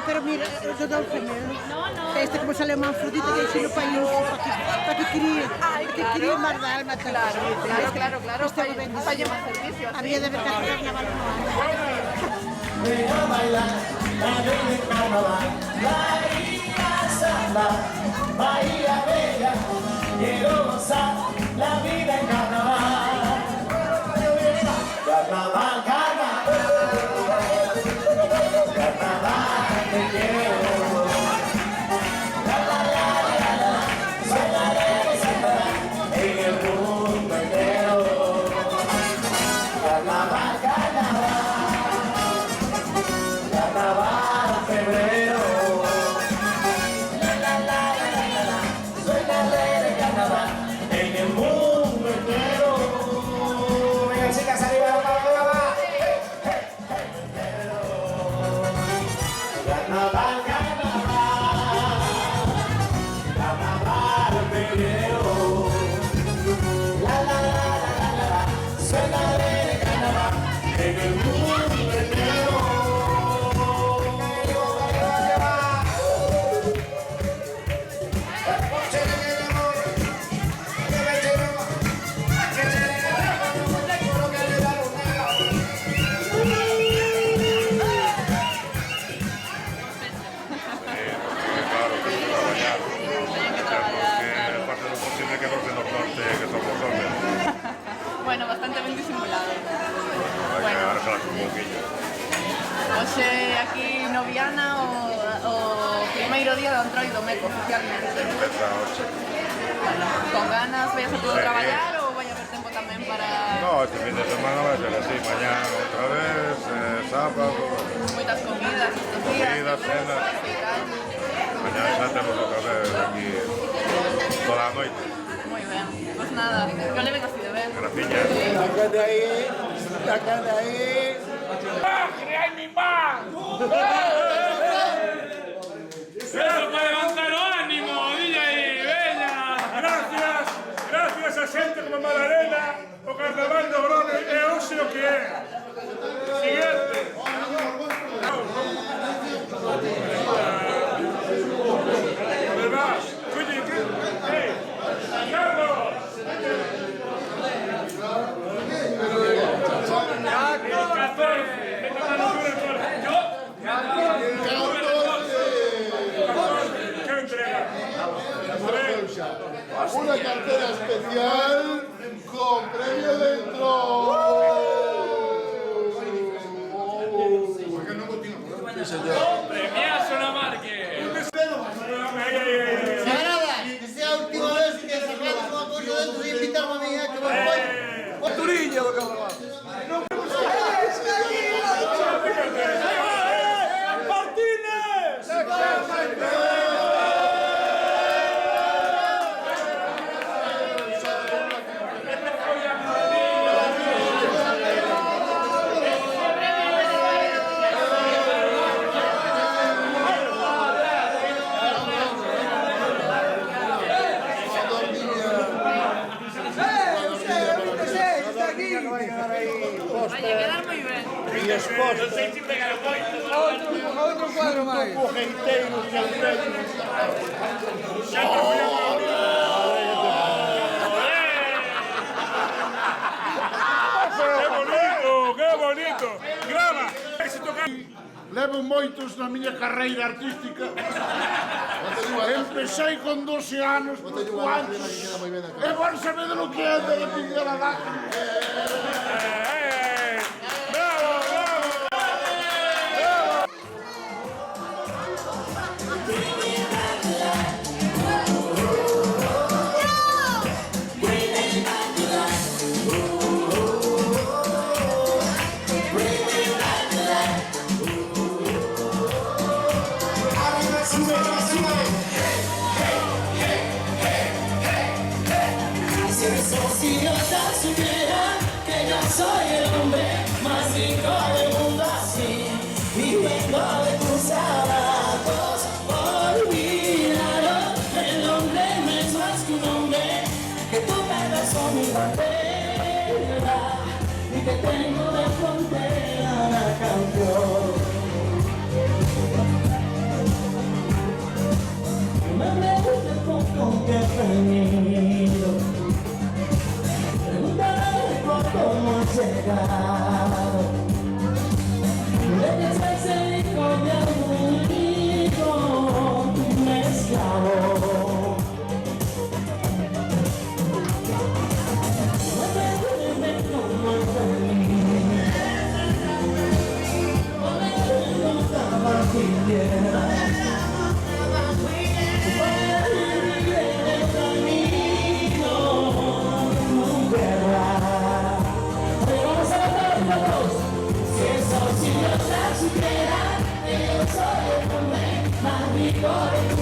Pero mira, yo doy gemelo. Este como sale más frutita que si no para que críe más alma. Claro, falle más servicios. Había de ver carnaval. Ven a bailar, la bella carnaval, Bahía Samba, Bahía Bella, quiero gozar la vida en carnaval. Carnaval, carnaval, te quiero. La la la la la, suena en el mundo entero. Carnaval, carnaval, febrero. La la la la la la, suena alegre carnaval en el mundo entero. Venga chicas, arriba la mano, venga va. Carnaval, carnaval, febrero. La la la la la la, suena alegre carnaval en el mundo entero. Bueno, bastante ben disimulado. Bueno, ahora será como un poquillo. Hoxe aquí no Viana o primeiro día do Antroido Meco oficialmente. Empeza hoxe. Bueno, con ganas, vais a poder traballar ou vai haber tempo tamén para... No, este fin de semana vai ser así, mañana outra vez, sábado. Moitas comidas estos días. Comidas, cenas. Mañana xa temos outra vez aquí toda a noite. Moi ben, pois nada, que o leven así de ben. Graciñas. Saca de ahí. ¡Bagre, ay mi man! ¡Eso para levantar o ánimo, DJ! ¡Veña! Gracias a xente como Madalena, o Carnaval do Grove é hoxe o que é. Siguiente. Además, oye, ¿qué? ¡Hey! ¡Carlos! Una cartera especial con premio dentro. ¡Premiazo la Marque! Que sea la última vez que sacamos un apoyo dentro y invitarme a mí, que me voy. Turilla, lo que vamos. Vai quedar moi ben. E as costas. Outro quadro máis. Correnteiros que ¡Qué bonito! ¡Grava! Levo moitos na miña carreira artística. Empecé con 12 anos, e agora sabedes o que é de pingar a vaca. ¡Bravo, bravo! Si mis socios supieran que yo soy el hombre más rico del mundo así y vengo de tus zapatos, olvídalo, el hombre no es más que un hombre, que tú me das con mi bandera y que tengo de llegar. Desde ese hijo de amigo me esclavo. Muéveme como el feliz, no estaba quisiera. Si eso si no la supiera, yo soy el hombre más rico de tu